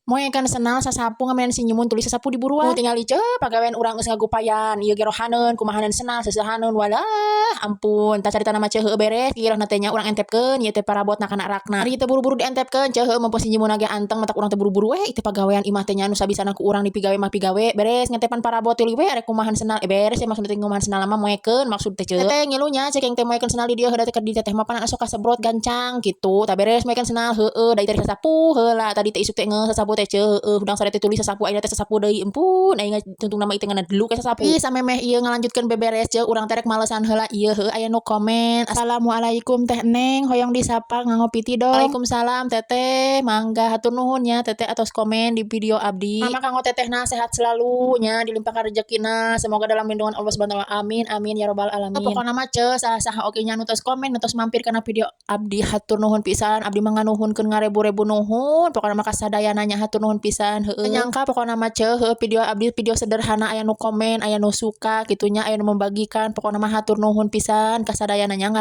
Moe kan senal sasapu ngamen si nyemun tulis sasapu di buruan. Tinggal ieu pagawean urang geus ngagupayan ieu ge rohaneun kumahaneun senal seusahaneun walah ampun tah carita mah ceuheuh beres kirosna teh nya urang entepkeun ieu teh parabotna kana rakna. Ari teu buru-buru dientepkeun ceuheuh mun si nyemun ge anteng matak urang teh buru-buru we itu pagawean imah teh nya nu sabisana ku urang dipigawe mah pigawe beres ngentepan parabot tuluy we arek kumahan senal beres ya maksudna teh kumahan senal mah moekeun maksud teh ceuh. Teh ngilunya cek yang teh moekeun senal di dieu heuda teh keur di teh mah pana sok kasebrot gancang kitu tah beres moekeun senal heueuh da teh sasapu heula tadi teh isuk teh ngeus sasapu teh ceuheuh udang sare teh tulis sasapu ayeuna teh sasapu deui empun aing tuntung nama itengan dulu ke sasapu. Ih samemeh ieu ngalanjutkeun beberes ceuh urang teh rek malesan heula ieu heuh aya nu komen assalamualaikum teh Neng hoyong disapa ngagopi ti dong. Waalaikumsalam teteh mangga hatur nuhun nya teteh atos komen di video abdi. Mama kanggo tetehna sehat selalu nya dilimpahkan rezekina semoga dalam lindungan Allah Subhanahu wa taala amin amin ya rabbal alamin. Pokona mah ceuh saha-saha oge nya nu tos komen nu tos mampir kana video abdi hatur nuhun pisan abdi mah nganuhunkeun ngarebu-rebu nuhun pokona mah kasadayana nya hatur nuhun pisan heueuh. Nyangka pokona mah ceuh video abdi video sederhana aya nu komen aya nu suka kitunya aya nu membagikan pokona mah hatur nuhun pisan kasadayana nya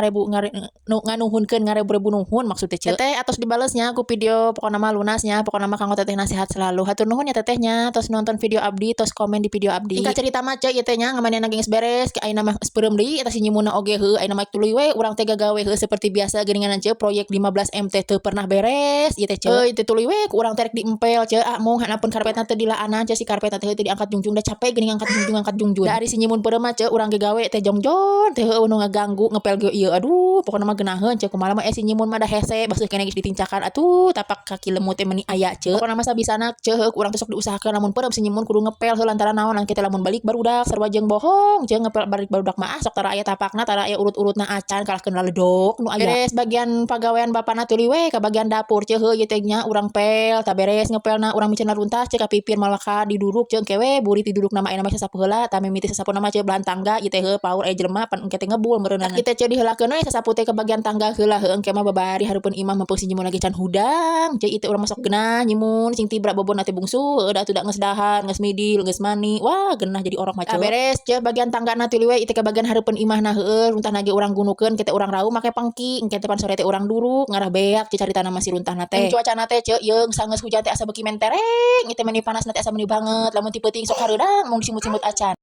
nganuhunkeun ngarebu-rebu nuhun maksud teh ceuh. Teteh atos dibalesnya ku video pokona mah lunasnya pokona mah kanggo teteh sehat selalu hatur nuhun ya tetehnya tos nonton video abdi tos komen di video abdi. Tingkat cerita mah ceuh ieu teh nya ngamanehna geus beres ke ayeuna mah speureum deui eta si nyimuna oge heuh ayeuna mah tuluy we urang teh gagawe heuh seperti biasa geuninganan ceuh proyek 15M teh teu pernah beres ieu teh ceuh. Teu tuluy we ku urang teh rek diempel ceuh mung hanapeun karpetna teu dilaanan ceuh si karpetna teh teu diangkat jungjung da capek geuning angkat jungjung. Da ari si nyimun peureum mah ceuh urang ge gawe teh jongjon teh heueuh nu ngaganggu ngepel ge ieu aduh pokona mah geunaheun ceuh kumaha mah si nyimun mah da hese basuh keneh geus ditincakan atuh tapak kaki lemut teh meuni aya ceuh. Pokona mah sabisana ceuh ku urang teh sok diusahakeun lamun peureum si nyimun kudu ngepel heuh lantaran naon lan kitu lamun balik barudak sarua jeung bohong ceuh ngepel balik barudak mah sok tara aya tapakna tara aya urut-urutna acan kalahkeun laledok nu aya. Beres bagian pagawean bapana tuluy we ka bagian dapur ceuh heuh ieu teh nya urang pel tah beres ngepelna urang miceunna runtas ceuh kapipir malaka diduduk ceuh engke we buri ti duduk nama aya mah sasapu heula tah mimiti sasapu nama ceuh belahan tangga ieu teh heuh paur aya jelema pan engke teh ngebul meureunana. Kita ceuh diheulakeun we sasapu teh ke bagian tangga heula heuh engke mah babari hareupeun imah meupeung si nyimun lagi can hudang ceuh ieu teh urang masok geunah nyimun cing tibra bobona teh bungsu heuh da tuh da geus dahar geus midil geus mani wah geunah jadi orok mah ceuh. Beres ceuh bagian tanggana tuluy we ieu teh ke bagian hareupeun imahna heueuh runtahna ge urang gunukeun kita urang raung make pangki engke teh pan sore teh urang duruk ngarah beak ceuh caritana masih runtahna teh. Cuacana teh ceuh yeung sangeus hujan teh asa beuki mentereng ieu teh meni panasna teh asa meuni banget lamun ti peuting sok hareudang mung disimut-simut acan.